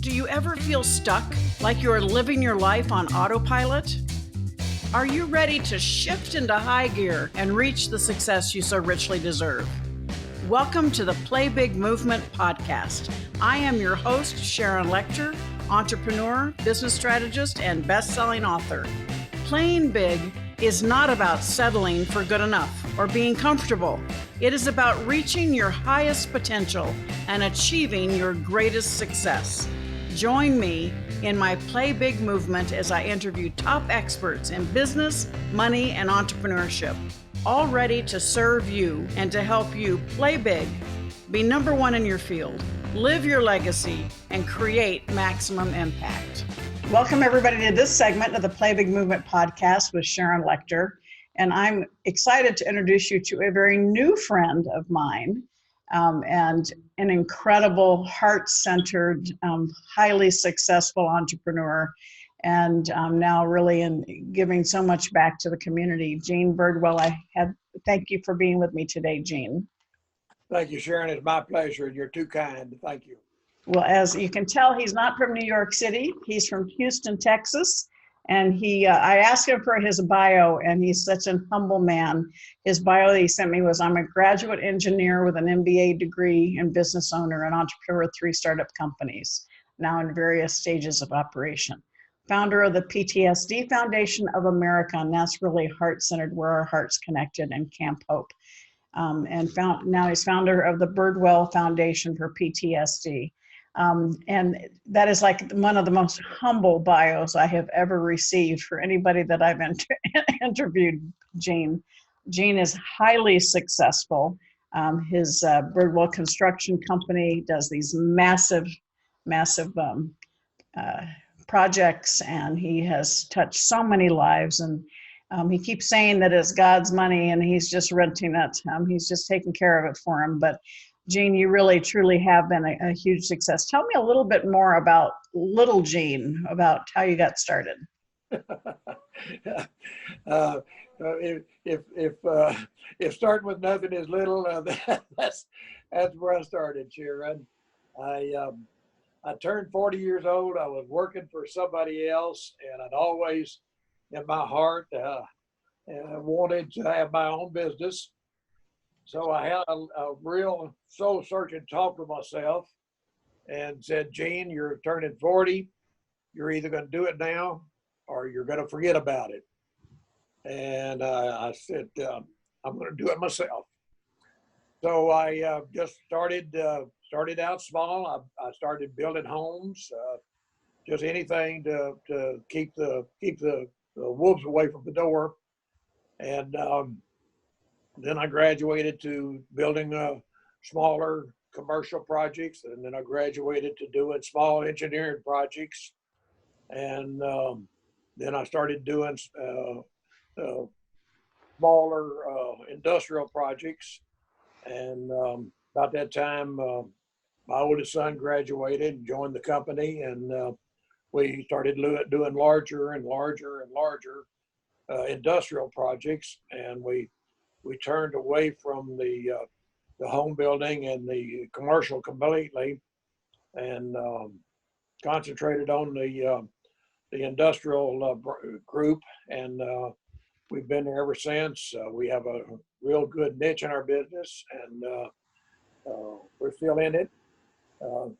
Do you ever feel stuck, like you're living your life on autopilot? Are you ready to shift into high gear and reach the success you so richly deserve? Welcome to the Play Big Movement podcast. I am your host, Sharon Lechter, entrepreneur, business strategist, and best-selling author. Playing big is not about settling for good enough or being comfortable. It is about reaching your highest potential and achieving your greatest success. Join me in my Play Big movement as I interview top experts in business, money, and entrepreneurship, all ready to serve you and to help you play big, be number one in your field, live your legacy, and create maximum impact. Welcome, everybody, to this segment of the Play Big Movement podcast with Sharon Lechter. And I'm excited to introduce you to a very new friend of mine, and an incredible, heart-centered, highly successful entrepreneur, and now really giving so much back to the community. Gene Birdwell, thank you for being with me today, Gene. Thank you, Sharon. It's my pleasure, and you're too kind. Thank you. Well, as you can tell, he's not from New York City. He's from Houston, Texas. And I asked him for his bio, and he's such an humble man. His bio that he sent me was, I'm a graduate engineer with an MBA degree and business owner and entrepreneur of 3 startup companies, now in various stages of operation. Founder of the PTSD Foundation of America, and that's really heart-centered, where our hearts connected, and Camp Hope. Now he's founder of the Birdwell Foundation for PTSD. And that is like one of the most humble bios I have ever received for anybody that I've interviewed. Gene is highly successful. His Birdwell Construction Company does these massive projects, and he has touched so many lives. And he keeps saying that it's God's money and he's just renting it. He's just taking care of it for him. But Gene, you really, truly have been a huge success. Tell me a little bit more about little Gene, about how you got started. If starting with nothing is little, that's where I started, Sharon. I turned 40 years old. I was working for somebody else, and I'd always, in my heart, wanted to have my own business. So I had a real soul-searching talk with myself and said, Gene, you're turning 40. You're either going to do it now or you're going to forget about it. And I said, I'm going to do it myself. So I just started out small. I started building homes, just anything to keep the wolves away from the door. And then I graduated to building smaller commercial projects, and then I graduated to doing small engineering projects, and then I started doing smaller industrial projects. And about that time, my oldest son graduated and joined the company, and we started doing larger and larger and larger industrial projects, and we turned away from the home building and the commercial completely, and concentrated on the industrial group, and we've been there ever since. We have a real good niche in our business, and we're still in it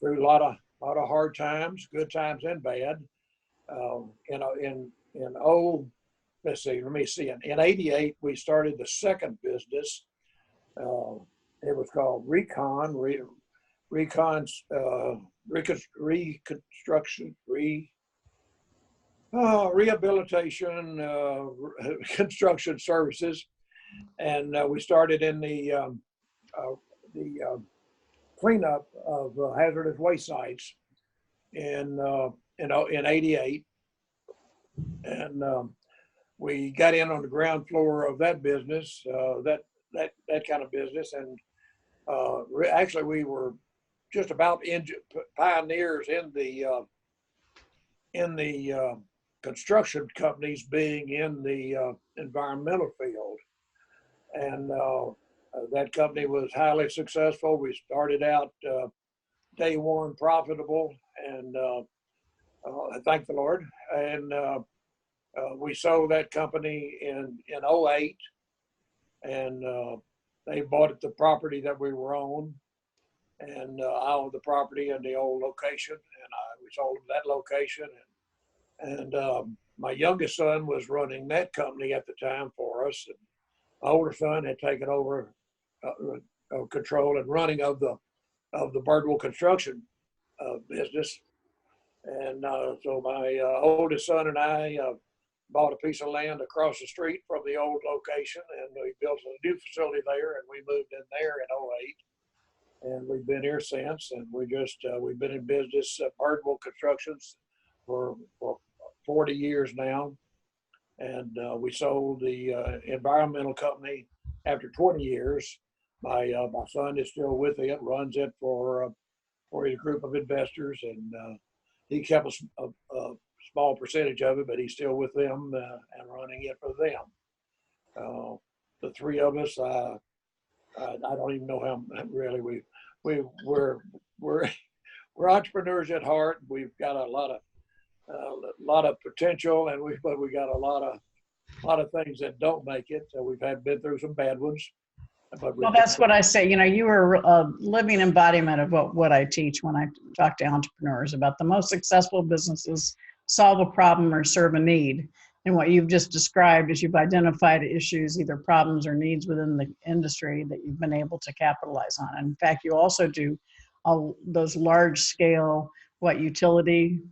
through a lot of hard times, good times and bad. Let me see. In '88, we started the second business. It was called Rehabilitation Construction Services, and we started in the cleanup of hazardous waste sites in '88, and we got in on the ground floor of that business, that kind of business, and actually we were just about pioneers in the construction companies being in the environmental field, and that company was highly successful. We started out day one profitable, and I thank the Lord. And we sold that company in '08, and they bought the property that we were on, and I owned the property in the old location, and we sold them that location. And my youngest son was running that company at the time for us, and my older son had taken over control and running of the Birdwell Construction business. And so my oldest son and I bought a piece of land across the street from the old location, and we built a new facility there, and we moved in there in '08. And we've been here since, and we've been in business at Birdwell Constructions for 40 years now. And we sold the environmental company after 20 years. My son is still with it, runs it for his group of investors, and he kept a small percentage of it, but he's still with them and running it for them. The three of us, I don't even know how really we're entrepreneurs at heart. We've got a lot of potential, and but we got a lot of things that don't make it. So we've been through some bad ones. Well, that's what I say. You know, you are a living embodiment of what I teach when I talk to entrepreneurs about the most successful businesses solve a problem or serve a need. And what you've just described is you've identified issues, either problems or needs within the industry that you've been able to capitalize on. And in fact, you also do those large scale, utility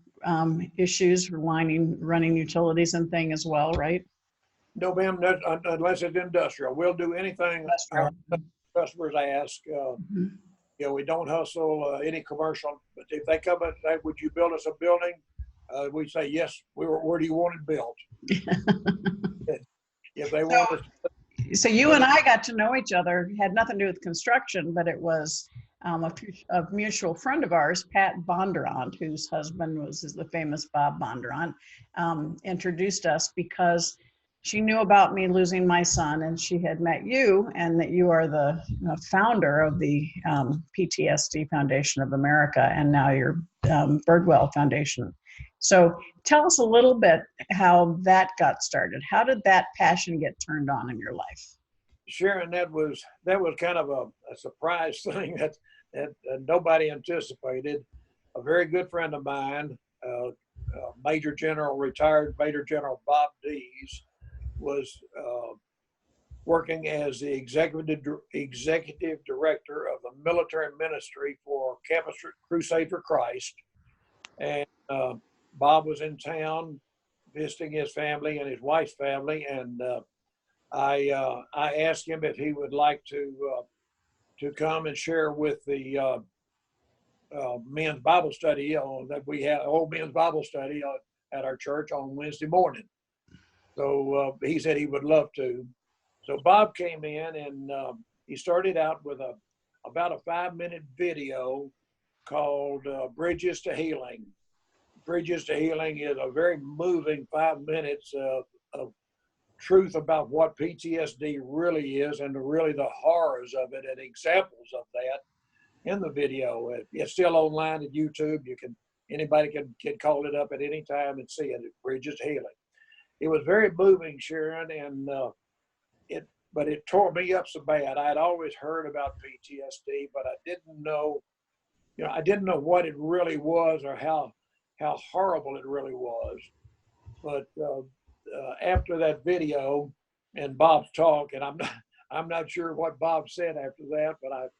issues, running utilities and thing as well, right? No, ma'am, unless it's industrial. We'll do anything our customers ask. We don't hustle any commercial. But if they come and say, "Would you build us a building?" We say, "Yes." Where do you want it built? If they want us. So you and I got to know each other. It had nothing to do with construction, but it was a mutual friend of ours, Pat Bondurant, whose husband is the famous Bob Bondurant, introduced us because she knew about me losing my son, and she had met you, and that you are the founder of the PTSD Foundation of America, and now you're Birdwell Foundation. So tell us a little bit how that got started. How did that passion get turned on in your life? Sharon, that was kind of a surprise thing that nobody anticipated. A very good friend of mine, retired Major General Bob Dees, was working as the executive director of the military ministry for Campus Crusade for Christ. And Bob was in town visiting his family and his wife's family, and I asked him if he would like to come and share with the men's Bible study that we had, old men's Bible study at our church on Wednesday morning. So he said he would love to. So Bob came in, and he started out with about a 5-minute video called Bridges to Healing. Bridges to Healing is a very moving 5 minutes of truth about what PTSD really is, and really the horrors of it, and examples of that in the video. It's still online at YouTube. Anybody can call it up at any time and see it. Bridges to Healing. It was very moving, Sharon, and but it tore me up so bad. I had always heard about PTSD, but I didn't know what it really was, or how horrible it really was. But after that video and Bob's talk, and I'm not sure what Bob said after that, but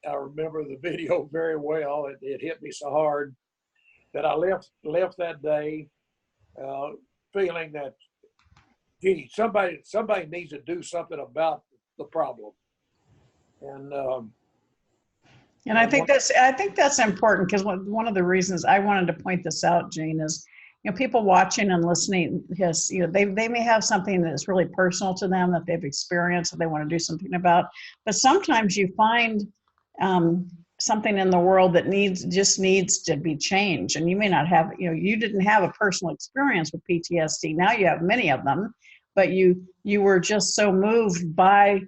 I remember the video very well. It hit me so hard that I left that day feeling that, gee, somebody needs to do something about the problem. And I think that's important, because one of the reasons I wanted to point this out, Jane, is people watching and listening, they may have something that's really personal to them that they've experienced that they want to do something about. But sometimes you find something in the world that just needs to be changed, and you may not have, you didn't have a personal experience with PTSD. Now you have many of them, but you were just so moved by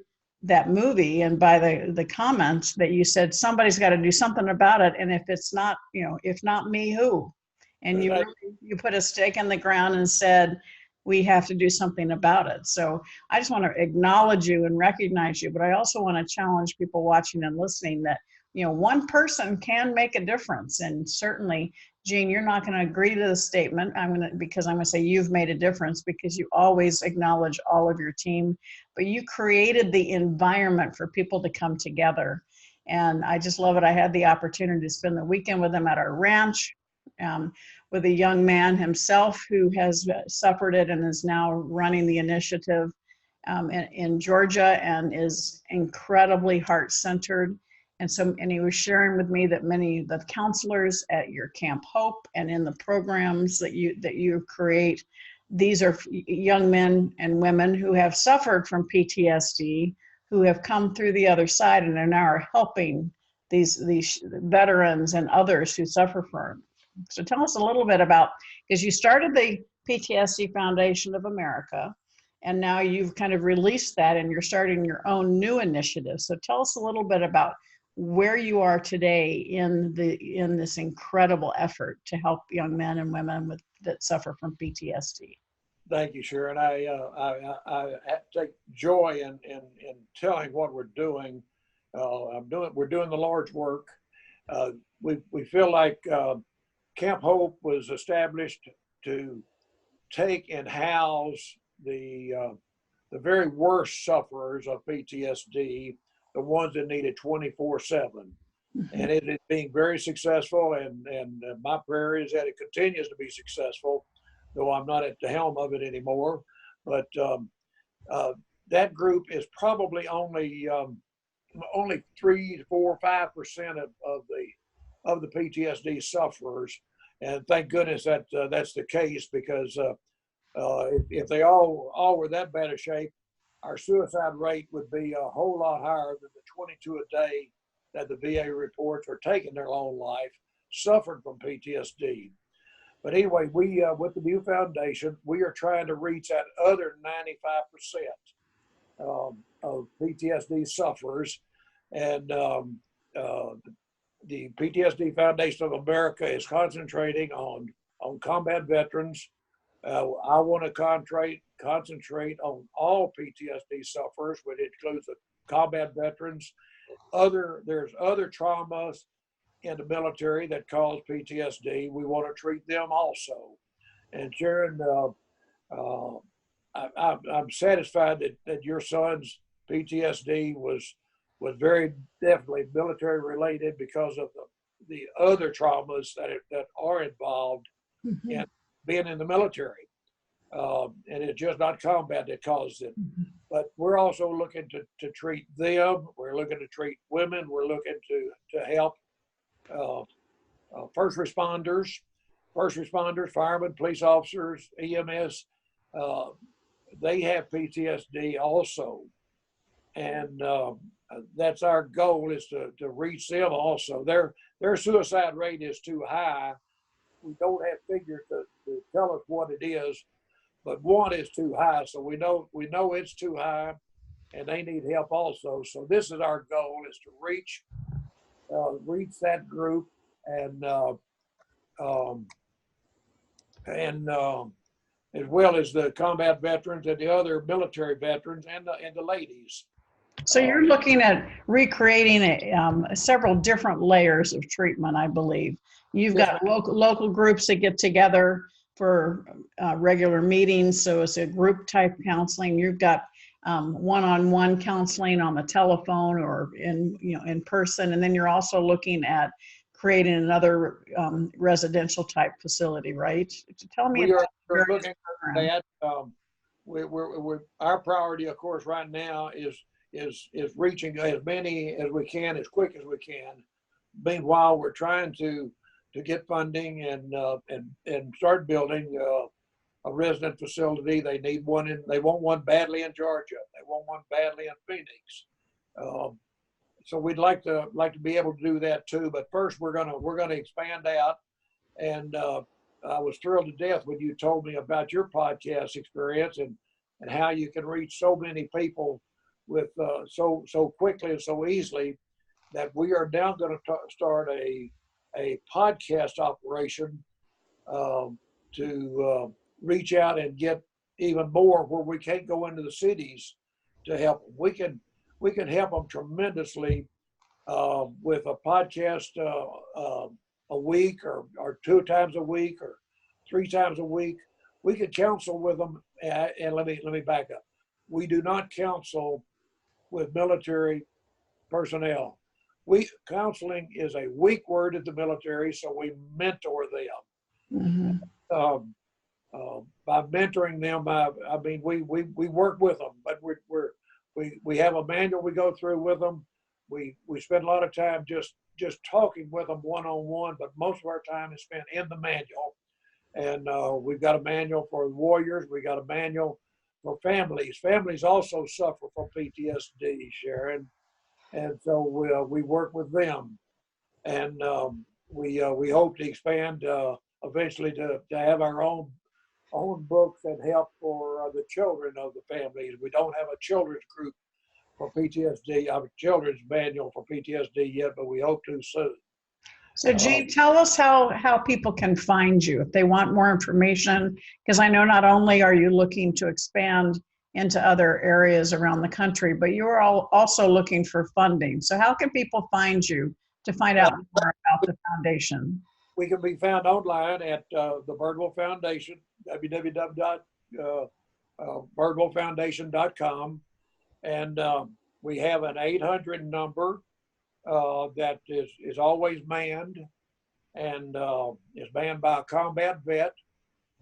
that movie and by the comments that you said somebody's got to do something about it, and if it's not, if not me, who? And you really, you put a stake in the ground and said we have to do something about it. So I just want to acknowledge you and recognize you, but I also want to challenge people watching and listening that one person can make a difference. And certainly, Jean, you're not going to agree to the statement. Because I'm going to say you've made a difference because you always acknowledge all of your team, but you created the environment for people to come together. And I just love it. I had the opportunity to spend the weekend with them at our ranch, with a young man himself who has suffered it and is now running the initiative in Georgia and is incredibly heart-centered. And he was sharing with me that many of the counselors at your Camp Hope and in the programs that you create, these are young men and women who have suffered from PTSD, who have come through the other side and are now helping these veterans and others who suffer from. So tell us a little bit about, because you started the PTSD Foundation of America, and now you've kind of released that and you're starting your own new initiative. So tell us a little bit about where you are today in this incredible effort to help young men and women that suffer from PTSD. Thank you, Sharon. I take joy in telling what we're doing. We're doing the Lord's work. We feel like Camp Hope was established to take and house the very worst sufferers of PTSD, the ones that need it 24/7. And it is being very successful, and my prayer is that it continues to be successful, though I'm not at the helm of it anymore. But that group is probably only 3, 4, 5% of the PTSD sufferers, and thank goodness that that's the case, because if they all were that bad a shape, our suicide rate would be a whole lot higher than the 22 a day that the VA reports are taking their own life, suffering from PTSD. But anyway, we with the new foundation, we are trying to reach that other 95% of PTSD sufferers, and the PTSD Foundation of America is concentrating on combat veterans. I want to concentrate on all PTSD sufferers, which includes the combat veterans. There's other traumas in the military that cause PTSD. We want to treat them also. And Sharon, I'm satisfied that your son's PTSD was very definitely military related because of the other traumas that are involved in being in the military. And it's just not combat that causes it. But we're also looking to treat them. We're looking to treat women. We're looking to help first responders, firemen, police officers, EMS. They have PTSD also. And that's our goal, is to reach them also. Their suicide rate is too high. We don't have figures to tell us what it is, but one is too high. So we know it's too high, and they need help also. So this is our goal, is to reach that group, and as well as the combat veterans and the other military veterans and the ladies. So you're looking at recreating several different layers of treatment, I believe. You've got local groups that get together for regular meetings, so it's a group type counseling. You've got one-on-one counseling on the telephone or in person, and then you're also looking at creating another residential type facility, right? Tell me about we're looking at that. Our priority, of course, right now is reaching as many as we can, as quick as we can. Meanwhile, we're trying to get funding and start building a resident facility. They need one they want one badly in Georgia. They want one badly in Phoenix. So we'd like to be able to do that too. But first, we're gonna expand out. And I was thrilled to death when you told me about your podcast experience and how you can reach so many people with so quickly and so easily that we are now going to start a podcast operation to reach out and get even more where we can't go into the cities to help them. We can help them tremendously with a podcast a week or 2 times a week or 3 times a week. We could counsel with them, and let me back up. We do not counsel with military personnel. Counseling is a weak word at the military, so we mentor them. Mm-hmm. By mentoring them, I mean we work with them, but we have a manual we go through with them. We spend a lot of time just talking with them one-on-one, but most of our time is spent in the manual. And we've got a manual for warriors. We got a manual for families. Families also suffer from PTSD, Sharon, and so we work with them. And we hope to expand eventually to have our own books that help for the children of the families. We don't have a children's group for PTSD, a children's manual for PTSD yet, but we hope to soon. So Gene, tell us how people can find you if they want more information, because I know not only are you looking to expand into other areas around the country, but you're also looking for funding. So how can people find you to find out more about the foundation? We can be found online at the Birdwell Foundation, www.birdwellfoundation.com. And we have an 800 number that is always manned, and is manned by a combat vet.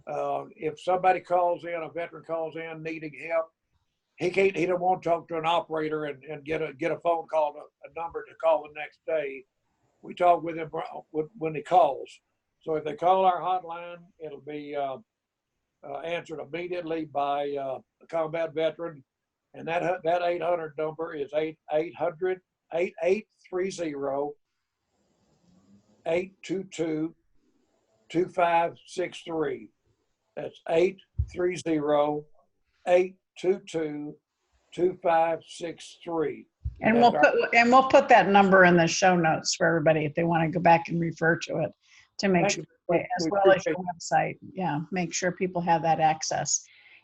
If somebody calls in, a veteran calls in needing help, he don't want to talk to an operator and get a phone call, a number to call the next day. We talk with him when he calls. So if they call our hotline, it'll be answered immediately by a combat veteran. And that 800 number is 830 822 2563. That's 830 822 2563. And we'll put that number in the show notes for everybody if they want to go back and refer to it to make sure, as well as your website. Yeah, make sure people have that access.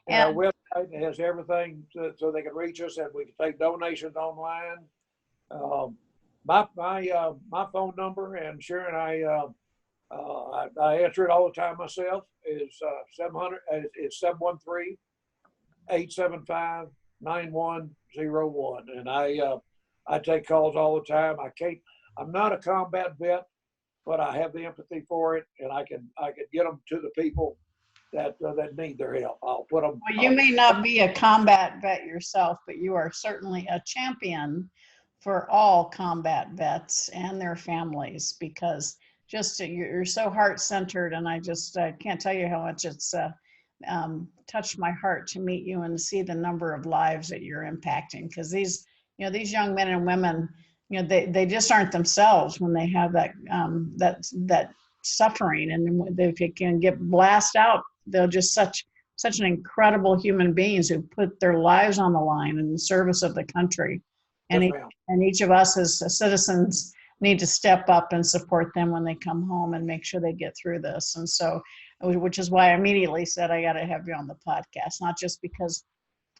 And our website has everything so they can reach us, and we can take donations online. My phone number, and Sharon, I answer it all the time myself, is 700-875-9101, and I take calls all the time. I'm not a combat vet, but I have the empathy for it, and I can get them to the people that need their help. I'll put them. Well, you may not be a combat vet yourself, but you are certainly a champion for all combat vets and their families, because you're so heart-centered, and I just can't tell you how much it's touched my heart to meet you and see the number of lives that you're impacting, because these young men and women, they just aren't themselves when they have that suffering, and if it can get blasted out, they're just such an incredible human beings who put their lives on the line in the service of the country. And, each of us as citizens need to step up and support them when they come home and make sure they get through this. And so, which is why I immediately said, I got to have you on the podcast, not just because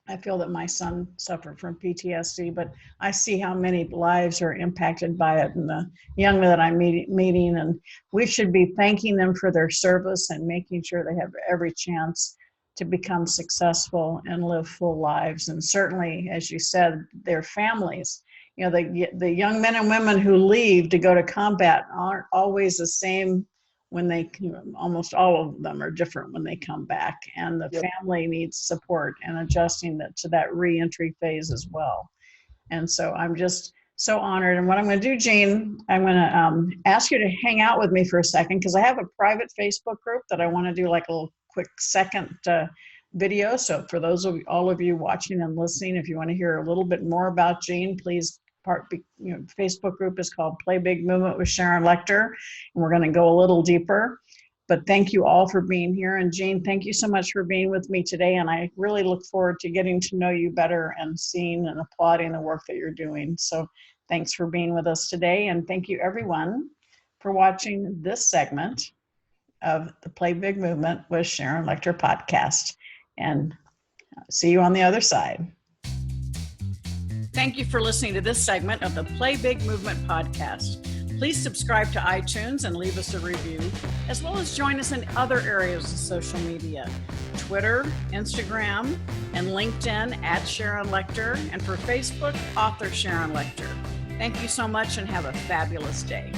I feel that my son suffered from PTSD, but I see how many lives are impacted by it, and the young men that I'm meeting, and we should be thanking them for their service and making sure they have every chance to become successful and live full lives. And certainly, as you said, their families, the young men and women who leave to go to combat aren't always the same when almost all of them are different when they come back, and the family needs support and adjusting to that re-entry phase as well. And so I'm just so honored. And what I'm going to do, Gene, I'm going to ask you to hang out with me for a second, because I have a private Facebook group that I want to do like a little quick second video. So for all of you watching and listening, if you want to hear a little bit more about Gene, please Facebook group is called Play Big Movement with Sharon Lechter, and we're going to go a little deeper. But thank you all for being here. And Jane, thank you so much for being with me today. And I really look forward to getting to know you better and seeing and applauding the work that you're doing. So thanks for being with us today. And thank you everyone for watching this segment of the Play Big Movement with Sharon Lechter podcast. And see you on the other side. Thank you for listening to this segment of the Play Big Movement podcast. Please subscribe to iTunes and leave us a review, as well as join us in other areas of social media, Twitter, Instagram, and LinkedIn at Sharon Lechter, and for Facebook, author Sharon Lechter. Thank you so much and have a fabulous day.